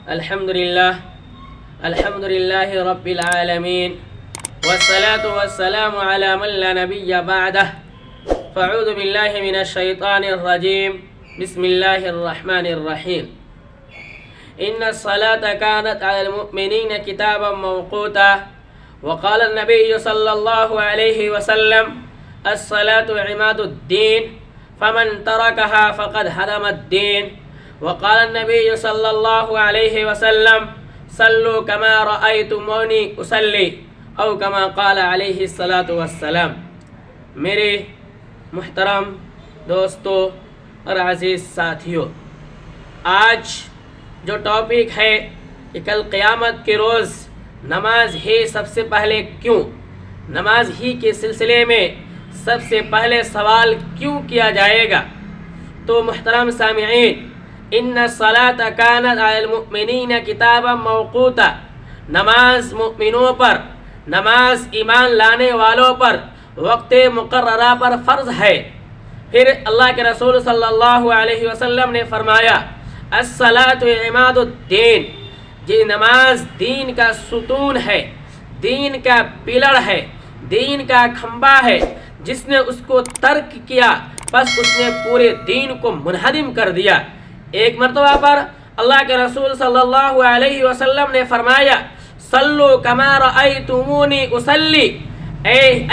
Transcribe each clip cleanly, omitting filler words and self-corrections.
الحمد لله رب العالمين والصلاة والسلام على من لا نبي بعده فأعوذ بالله من الشيطان الرجيم بسم الله الرحمن الرحيم إن الصلاة كانت على المؤمنين كتابا موقوتا وقال النبي صلى الله عليه وسلم الصلاة عماد الدين فمن تركها فقد هدم الدين وقال النبي صلى الله عليه وسلم صلوا كما رأيتموني أصلي او كما قال علیہ الصلاۃ والسلام۔ میرے محترم دوستوں اور عزیز ساتھیوں، آج جو ٹاپک ہے کہ کل قیامت کے روز نماز ہی سب سے پہلے کیوں، نماز ہی کے سلسلے میں سب سے پہلے سوال کیوں کیا جائے گا، تو محترم سامعین، ان الصلاۃ کانت علی المؤمنین کتابا موقوتا، نماز مؤمنوں پر، نماز ایمان لانے والوں پر وقت مقررہ پر فرض ہے۔ پھر اللہ کے رسول صلی اللہ علیہ وسلم نے فرمایا الصلاۃ عماد الدین، یہ نماز دین کا ستون ہے، دین کا پلڑ ہے، دین کا کھمبا ہے، جس نے اس کو ترک کیا بس اس نے پورے دین کو منہدم کر دیا۔ ایک مرتبہ پر اللہ کے رسول صلی اللہ علیہ وسلم نے فرمایا صلو کما رأیتمونی اصلی،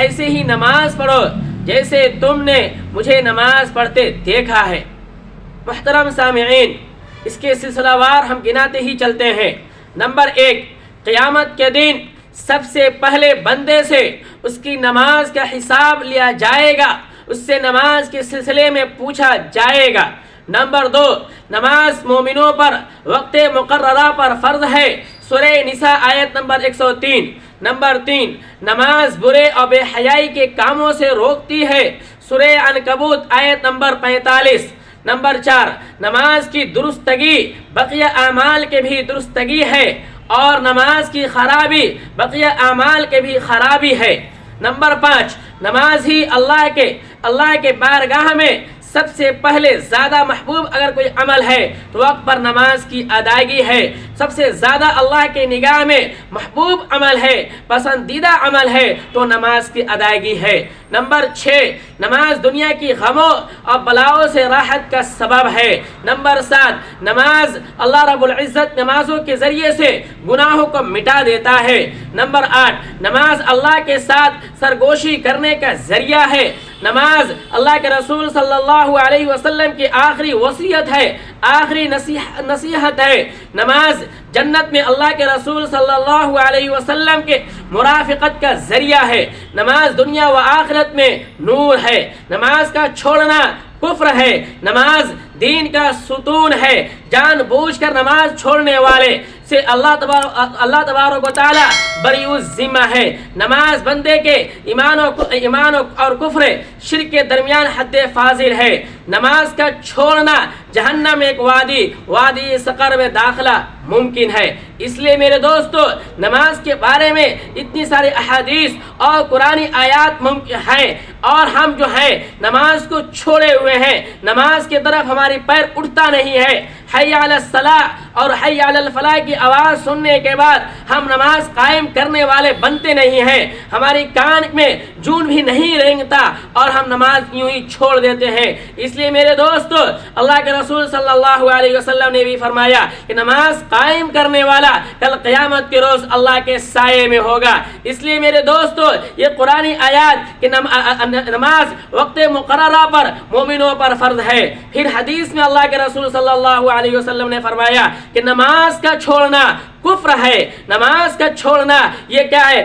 ایسے ہی نماز پڑھو جیسے تم نے مجھے نماز پڑھتے دیکھا ہے۔ محترم سامعین، اس کے سلسلہ وار ہم گناتے ہی چلتے ہیں۔ نمبر 1، قیامت کے دن سب سے پہلے بندے سے اس کی نماز کا حساب لیا جائے گا، اس سے نماز کے سلسلے میں پوچھا جائے گا۔ نمبر 2، نماز مومنوں پر وقت مقررہ پر فرض ہے، سورہ نساء آیت نمبر 103۔ نمبر 3، نماز برے اور بے حیائی کے کاموں سے روکتی ہے، سورہ عنکبوت آیت نمبر 45۔ نمبر 4، نماز کی درستگی بقیہ اعمال کے بھی درستگی ہے، اور نماز کی خرابی بقیہ اعمال کے بھی خرابی ہے۔ نمبر 5، نماز ہی اللہ کے بارگاہ میں سب سے پہلے زیادہ محبوب اگر کوئی عمل ہے تو وقت پر نماز کی ادائیگی ہے، سب سے زیادہ اللہ کے نگاہ میں محبوب عمل ہے، پسندیدہ عمل ہے تو نماز کی ادائیگی ہے۔ نمبر 6، نماز دنیا کی غموں اور بلاؤں سے راحت کا سبب ہے۔ نمبر 7، نماز اللہ رب العزت نمازوں کے ذریعے سے گناہوں کو مٹا دیتا ہے۔ نمبر 8، نماز اللہ کے ساتھ سرگوشی کرنے کا ذریعہ ہے۔ نماز اللہ کے رسول صلی اللہ علیہ وسلم کی آخری وصیت ہے، آخری نصیحت ہے۔ نماز جنت میں اللہ کے رسول صلی اللہ علیہ وسلم کے مرافقت کا ذریعہ ہے۔ نماز دنیا و آخرت میں نور ہے۔ نماز کا چھوڑنا کفر ہے۔ نماز دین کا ستون ہے۔ جان بوجھ کر نماز چھوڑنے والے سے اللہ تبارک و تعالی بری الذمہ ہے۔ نماز بندے کے ایمان اور کفر شرک کے درمیان حد فاضل ہے۔ نماز کا چھوڑنا جہنم ایک وادی سقر میں داخلہ ممکن ہے۔ اس لیے میرے دوستو، نماز کے بارے میں اتنی ساری احادیث اور قرآنی آیات ممکن ہیں، اور ہم جو ہیں نماز کو چھوڑے ہوئے ہیں، نماز کی طرف ہماری پیر اٹھتا نہیں ہے۔ حی علی الصلاۃ اور حی علی الفلاح کی آواز سننے کے بعد ہم نماز قائم کرنے والے بنتے نہیں ہیں، ہماری کان میں جون بھی نہیں رینگتا اور ہم نماز یوں ہی چھوڑ دیتے ہیں۔ اس لیے میرے دوستو، اللہ کے رسول صلی اللہ علیہ وسلم نے بھی فرمایا کہ نماز قائم کرنے والا کل قیامت کے روز اللہ کے سائے میں ہوگا۔ اس لیے میرے دوستو، یہ قرآنی آیات کہ نماز وقت مقررہ پر مومنوں پر فرض ہے۔ پھر حدیث میں اللہ کے رسول صلی اللہ علیہ وسلم نے فرمایا کہ نماز کا چھوڑنا کفر ہے۔ نماز کا چھوڑنا یہ کیا ہے؟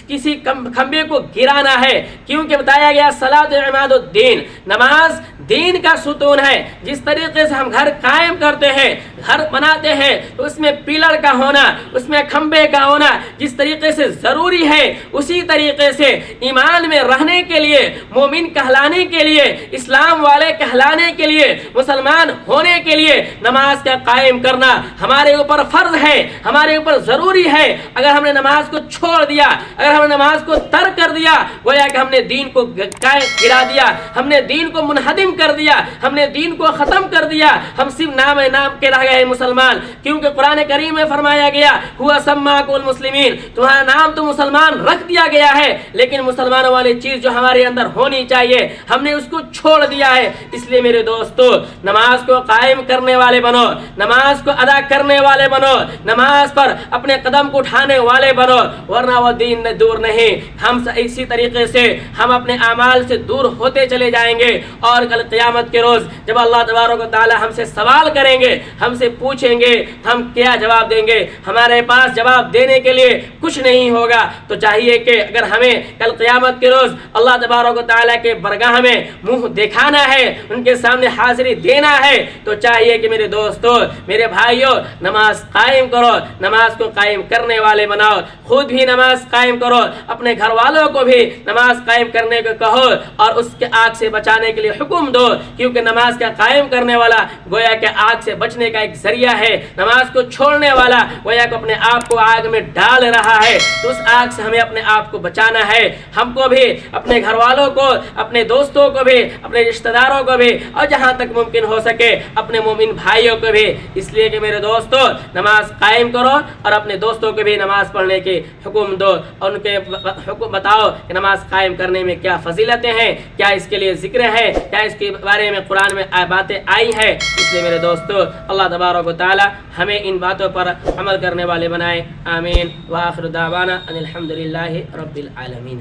کسی کھمبے کو گرانا ہے، کیونکہ بتایا گیا صلاۃ عماد الدین، نماز دین کا ستون ہے۔ جس طریقے سے ہم گھر قائم کرتے ہیں، گھر بناتے ہیں، تو اس میں پلر کا ہونا، اس میں کھمبے کا ہونا جس طریقے سے ضروری ہے، اسی طریقے سے ایمان میں رہنے کے لیے، مومن کہلانے کے لیے، اسلام والے کہلانے کے لیے، مسلمان ہونے کے لیے نماز کا قائم کرنا ہمارے اوپر فرض ہے۔ ہے، ہمارے اوپر ضروری ہے۔ اگر ہم نے نماز کو چھوڑ دیا، اگر ہم نے نماز کو ترک کر دیا، گویا کہ ہم نے دین کو گرا دیا، ہم نے دین کو منہدم کر دیا، ہم نے دین کو ختم کر دیا، ہم صرف نام کے رہ گئے مسلمان۔ کیونکہ قرآن کریم میں فرمایا گیا ہوا سماکم المسلمین، تمہارا نام تو مسلمان رکھ دیا گیا ہے، لیکن مسلمانوں والی چیز جو ہمارے اندر ہونی چاہیے ہم نے اس کو چھوڑ دیا ہے۔ اس لیے میرے دوستو، نماز کو قائم کرنے والے بنو، نماز کو ادا کرنے والے بنو، نماز پر اپنے قدم کو اٹھانے والے بنو، ورنہ وہ دین دور نہیں۔ ہم اسی طریقے سے ہم اپنے اعمال سے دور ہوتے چلے جائیں گے، اور کل قیامت کے روز جب اللہ تبارک و تعالی ہم سے سوال کریں گے، ہم سے پوچھیں گے، ہم کیا جواب دیں گے؟ ہمارے پاس جواب دینے کے لیے کچھ نہیں ہوگا۔ تو چاہیے کہ اگر ہمیں کل قیامت کے روز اللہ تبارک و تعالی کے برگاہ میں منہ دکھانا ہے، ان کے سامنے حاضری دینا ہے، تو چاہیے کہ میرے دوستو، میرے بھائیوں، نماز قائم کرو، نماز کو قائم کرنے والے بناؤ، خود بھی نماز قائم کرو، اپنے گھر والوں کو بھی نماز قائم کرنے کو کہو، اور اس کے آگ سے بچانے کے لیے حکم دو، کیونکہ نماز کا قائم کرنے والا گویا کہ آگ سے بچنے کا ایک ذریعہ ہے، نماز کو چھوڑنے والا گویا کہ اپنے آپ کو آگ میں ڈال رہا ہے۔ تو اس آگ سے ہمیں اپنے آپ کو بچانا ہے، ہم کو بھی، اپنے گھر والوں کو، اپنے دوستوں کو بھی، اپنے رشتہ داروں کو بھی، اور جہاں تک ممکن ہو سکے اپنے مومن بھائیوں کو بھی۔ اس لیے کہ میرے دوستو، نماز قائم کرو اور اپنے دوستوں کو بھی نماز پڑھنے کی حکم دو، اور ان کے حکم بتاؤ کہ نماز قائم کرنے میں کیا فضیلتیں ہیں، کیا اس کے لیے ذکر ہے، کیا اس کے بارے میں قرآن میں باتیں آئی ہیں۔ اس لیے میرے دوستو، اللہ تبارک و تعالی ہمیں ان باتوں پر عمل کرنے والے بنائے، آمین۔ وآخر دعوانا ان الحمد للہ رب العالمین۔